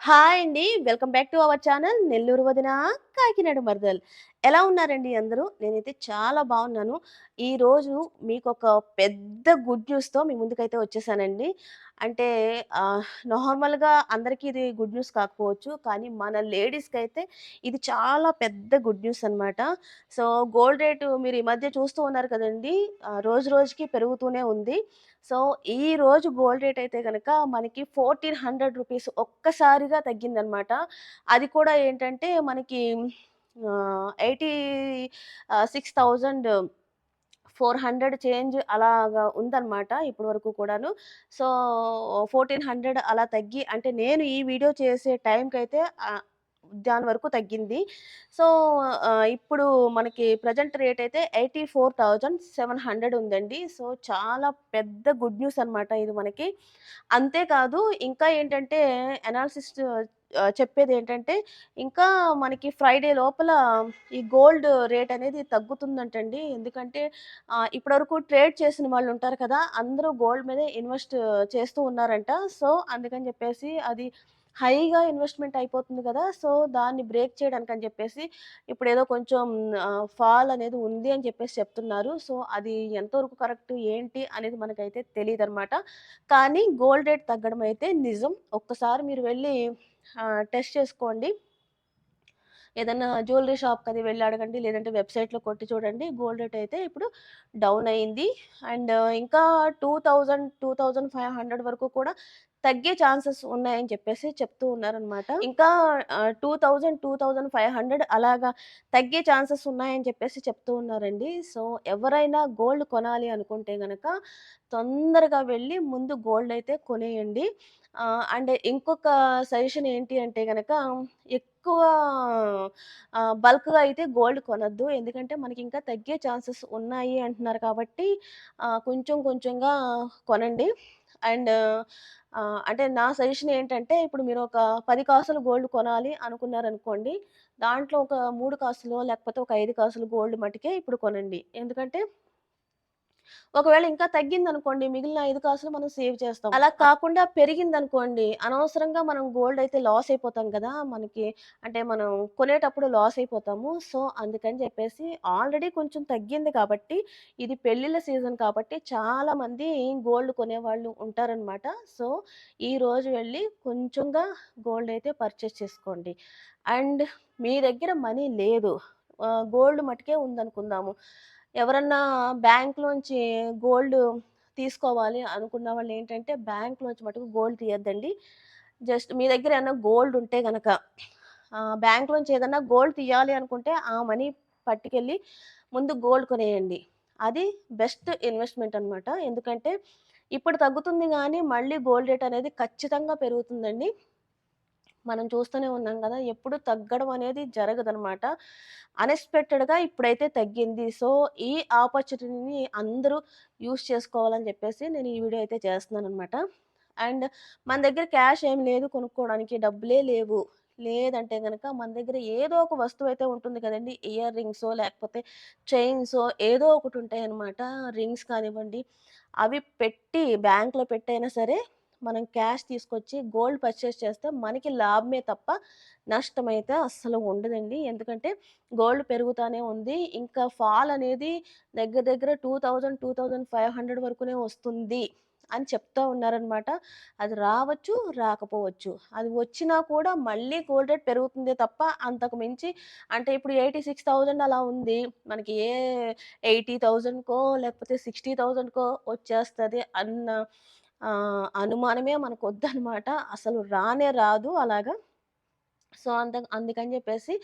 Hi అండి. Welcome back to our channel Nellore వదిన కాకినాడ మరదల్. ఎలా ఉన్నారండి అందరూ? నేనైతే చాలా బాగున్నాను. ఈరోజు మీకొక పెద్ద గుడ్ న్యూస్‌తో మీ ముందుకైతే వచ్చేసానండి. అంటే నార్మల్‌గా అందరికీ ఇది గుడ్ న్యూస్ కాకపోవచ్చు. కానీ మన లేడీస్‌కైతే ఇది చాలా పెద్ద గుడ్ న్యూస్ అనమాట. సో, గోల్డ్ రేటు మీరు ఈ మధ్య చూస్తూ ఉన్నారు కదండీ! రోజు రోజుకి పెరుగుతూనే ఉంది. సో, ఈరోజు గోల్డ్ రేట్ అయితే గనక మనకి రూ. 1400 ఒక్కసారిగా తగ్గిందనమాట. అది కూడా ఏంటంటే మనకి 86,400 చేంజ్ అలాగా ఉందనమాట ఇప్పటి వరకు కూడాను. సో, 1400 అలా తగ్గి అంటే నేను ఈ వీడియో చేసే టైంకైతే దాని వరకు తగ్గింది. సో, ఇప్పుడు మనకి ప్రెజెంట్ రేట్ అయితే 84,700 ఉందండి. సో, చాలా పెద్ద గుడ్ న్యూస్ అనమాట ఇది మనకి. అంతేకాదు ఇంకా ఏంటంటే అనాలిసిస్ట్ చెప్పేదేంటంటే ఇంకా మనకి ఫ్రైడే లోపల ఈ గోల్డ్ రేట్ అనేది తగ్గుతుందంటండి. ఎందుకంటే ఇప్పటివరకు ట్రేడ్ చేసిన వాళ్ళుంటారు కదా! అందరూ గోల్డ్ మీదే ఇన్వెస్ట్ చేస్తూ ఉన్నారంట. సో, అందుకని చెప్పేసి అది హైగా ఇన్వెస్ట్‌మెంట్ అయిపోతుంది కదా! సో, దాన్ని బ్రేక్ చేయడానికని చెప్పేసి ఇప్పుడేదో కొంచెం ఫాల్ అనేది ఉంది అని చెప్పేసి చెప్తున్నారు. సో, అది ఎంతవరకు కరెక్ట్ ఏంటి అనేది మనకైతే తెలీదనమాట. కానీ గోల్డ్ రేట్ తగ్గడం అయితే నిజం. ఒక్కసారి మీరు వెళ్లి టెస్ట్ చేసుకోండి. ఏదన్నా జ్యువెల్లరీ షాప్‌కది వెళ్లి అడగండి. లేదంటే వెబ్‌సైట్‌లో కొట్టి చూడండి. గోల్డ్ రేట్ అయితే ఇప్పుడు డౌన్ అయింది. అండ్ ఇంకా 2500 వరకు కూడా తగ్గే ఛాన్సెస్ ఉన్నాయని చెప్పేసి చెప్తూ ఉన్నారనమాట. ఇంకా 2500 అలాగా తగ్గే ఛాన్సెస్ ఉన్నాయని చెప్పేసి చెప్తూ ఉన్నారండి. సో, ఎవరైనా గోల్డ్ కొనాలి అనుకుంటే గనక తొందరగా వెళ్లి ముందు గోల్డ్ అయితే కొనేయండి. అండ్ ఇంకొక సజెషన్ ఏంటి అంటే గనక ఎక్కువ బల్క్‌గా అయితే గోల్డ్ కొనొద్దు. ఎందుకంటే మనకింకా తగ్గే ఛాన్సెస్ ఉన్నాయి అంటున్నారు కాబట్టి కొంచెం కొంచెంగా కొనండి. అండ్ అంటే నా సజెషన్ ఏంటంటే ఇప్పుడు మీరు ఒక 10 కాసులు గోల్డ్ కొనాలి అనుకున్నారనుకోండి. దాంట్లో ఒక 3 కాసులో లేకపోతే ఒక 5 కాసులు గోల్డ్ మట్టుకే ఇప్పుడు కొనండి. ఎందుకంటే ఒకవేళ ఇంకా తగ్గిందనుకోండి, మిగిలిన 5 కాసులు మనం సేవ్ చేస్తాం. అలా కాకుండా పెరిగిందనుకోండి, అనవసరంగా మనం గోల్డ్ అయితే లాస్ అయిపోతాం కదా! మనకి అంటే మనం కొనేటప్పుడు లాస్ అయిపోతాము. సో, అందుకని చెప్పేసి ఆల్రెడీ కొంచెం తగ్గింది కాబట్టి, ఇది పెళ్ళిళ్ళ సీజన్ కాబట్టి చాలామంది గోల్డ్ కొనేవాళ్ళు ఉంటారనమాట. సో, ఈరోజు వెళ్లి కొంచెంగా గోల్డ్ అయితే పర్చేస్ చేసుకోండి. అండ్ మీ దగ్గర మనీ లేదు. గోల్డ్ మట్టుకే ఉందనుకుందాము. ఎవరన్నా బ్యాంక్‌లోంచి గోల్డ్ తీసుకోవాలి అనుకున్న వాళ్ళేంటంటే, బ్యాంక్‌లోంచి మటుకు గోల్డ్ తీయొద్దండి. జస్ట్ మీ దగ్గర ఏమన్నా గోల్డ్ ఉంటే గనక బ్యాంక్‌లోంచి ఏదన్నా గోల్డ్ తీయాలి అనుకుంటే, ఆ మనీ పట్టుకెళ్ళి ముందు గోల్డ్ కొనేయండి. అది బెస్ట్ ఇన్వెస్ట్‌మెంట్ అనమాట. ఎందుకంటే, ఇప్పుడు తగ్గుతుంది గానీ, మళ్ళీ గోల్డ్ రేట్ అనేది ఖచ్చితంగా పెరుగుతుందండి. మనం చూస్తూనే ఉన్నాం గదా! ఎప్పుడు తగ్గడం అనేది జరగదనమాట. అన్‌ఎక్స్‌పెక్టెడ్‌గా ఇప్పుడైతే తగ్గింది. సో, ఈ ఆపర్చునిటీని అందరూ యూజ్ చేసుకోవాలని జెప్పేసి నేను ఈ వీడియో అయితే చేస్తున్నాననమాట. అండ్ మన దగ్గర క్యాష్ ఏమి లేదు కొనుక్కోవడానికి, డబ్బులే లేవు. లేదంటే గనక మన దగ్గర ఏదో ఒక వస్తువయితే ఉంటుంది కదండీ! ఇయర్ రింగ్సో, లేకపోతే చైన్సో ఏదో ఒకటుంటాయనమాట. రింగ్స్ కానివ్వండి, అవి పెట్టి బ్యాంక్‌లో పెట్టైనా సరే మనం క్యాష్ తీసుకొచ్చి గోల్డ్ పర్చేస్ చేస్తే మనకి లాభమే తప్ప నష్టమైతే అస్సలు ఉండదండి. ఎందుకంటే గోల్డ్ పెరుగుతానే ఉంది. ఇంకా ఫాల్ అనేది దగ్గర దగ్గర 2500 వరకునే వస్తుంది అని చెప్తా ఉన్నారనమాట. అది రావచ్చు, రాకపోవచ్చు. అది వచ్చినా కూడా మళ్ళీ గోల్డ్ రేట్ పెరుగుతుందే తప్ప అంతకు మించి అంటే ఇప్పుడు 86,000 అలా ఉంది. మనకి 80,000కో లేకపోతే 60,000కో వచ్చేస్తది అన్న అనుమానమే మనకొద్దనమాట. అసలు రానే రాదు అలాగా. సో, అందుకని జెప్పేసి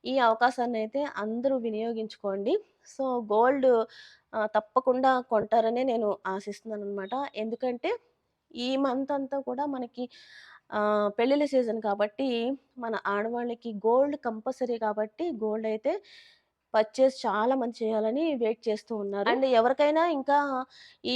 ఈ అవకాశాన్నయితే అందరూ వినియోగించుకోండి. సో, గోల్డ్ తప్పకుండా కొంటారనే నేను ఆశిస్తున్నాననమాట. ఎందుకంటే, ఈ మంత్ అంతా కూడా మనకి పెళ్ళిళ్ళ సీజన్ కాబట్టి, మన ఆడవాళ్ళకి గోల్డ్ కంపల్సరీ కాబట్టి, గోల్డ్ అయితే పర్చేస్ చాలా మంది చేయాలని వెయిట్ చేస్తూ ఉన్నారు. అండ్ ఎవరికైనా ఇంకా ఈ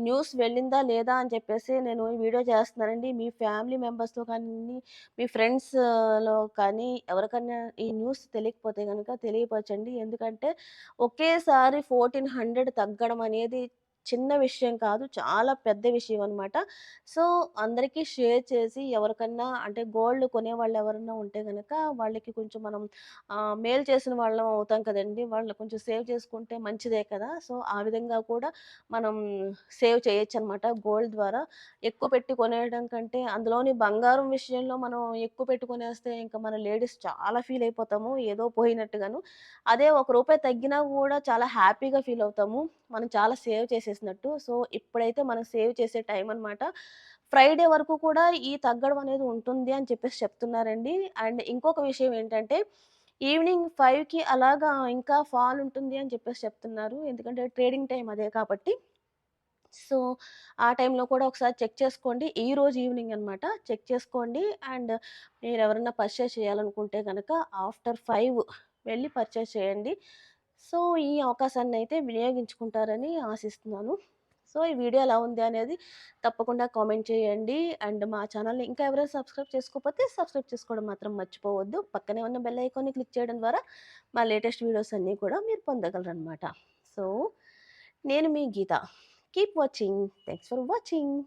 న్యూస్ వెళ్ళిందా లేదా అని చెప్పేసి నేను ఈ వీడియో చేస్తున్నానండి. మీ ఫ్యామిలీ మెంబర్స్‌తో కానీ, మీ ఫ్రెండ్స్‌లో కానీ ఎవరికన్నా ఈ న్యూస్ తెలియకపోతే గనక తెలియపరచండి. ఎందుకంటే ఒకేసారి 1400 తగ్గడం అనేది చిన్న విషయం కాదు. చాలా పెద్ద విషయం అనమాట. సో, అందరికీ షేర్ చేసి ఎవరికన్నా అంటే గోల్డ్ కొనేవాళ్ళు ఎవరన్నా ఉంటే గనక వాళ్ళకి కొంచెం మనం మేలు చేసిన వాళ్ళం అవుతాం కదండీ! వాళ్ళు కొంచెం సేవ్ చేసుకుంటే మంచిదే కదా! సో, ఆ విధంగా కూడా మనం సేవ్ చేయొచ్చనమాట గోల్డ్ ద్వారా. ఎక్కువ పెట్టి కొనేయడం కంటే అందులోని బంగారం విషయంలో మనం ఎక్కువ పెట్టి కొనేస్తే ఇంక మన లేడీస్ చాలా ఫీల్ అయిపోతాము. ఏదో పోయినట్టుగాను. అదే ఒక రూపాయి తగ్గినా గూడా చాలా హ్యాపీగా ఫీల్ అవుతాము. మనం చాలా సేవ్ చేసేసినట్టు. సో, ఇప్పుడైతే మనం సేవ్ చేసే టైం అనమాట. ఫ్రైడే వరకు కూడా ఈ తగ్గడం అనేది ఉంటుంది అని చెప్పేసి చెప్తున్నారండి. అండ్ ఇంకొక విషయం ఏంటంటే, ఈవినింగ్ 5కి అలాగా ఇంకా ఫాల్ ఉంటుంది అని చెప్పేసి చెప్తున్నారు. ఎందుకంటే ట్రేడింగ్ టైమ్ అదే కాబట్టి. సో, ఆ టైంలో కూడా ఒకసారి చెక్ చేసుకోండి. ఈరోజు ఈవినింగ్ అనమాట. చెక్ చేసుకోండి. అండ్ మీరెవరన్నా పర్చేస్ చేయాలనుకుంటే గనక ఆఫ్టర్ 5 వెళ్లి పర్చేస్ చేయండి. సో, ఈ అవకాశాన్నయితే వినియోగించుకుంటారని ఆశిస్తున్నాను. సో, ఈ వీడియో ఎలా ఉంది అనేది తప్పకుండా కామెంట్ చేయండి. అండ్ మా ఛానెల్‌ని ఇంకా ఎవరైనా సబ్స్క్రైబ్ చేసుకోకపోతే సబ్స్క్రైబ్ చేసుకోవడం మాత్రం మర్చిపోవద్దు. పక్కనే ఉన్న బెల్ ఐకాన్‌ని క్లిక్ చేయడం ద్వారా మా లేటెస్ట్ వీడియోస్ అన్నీ కూడా మీరు పొందగలరనమాట. సో, నేను మీ Geetha. Keep watching. Thanks for watching.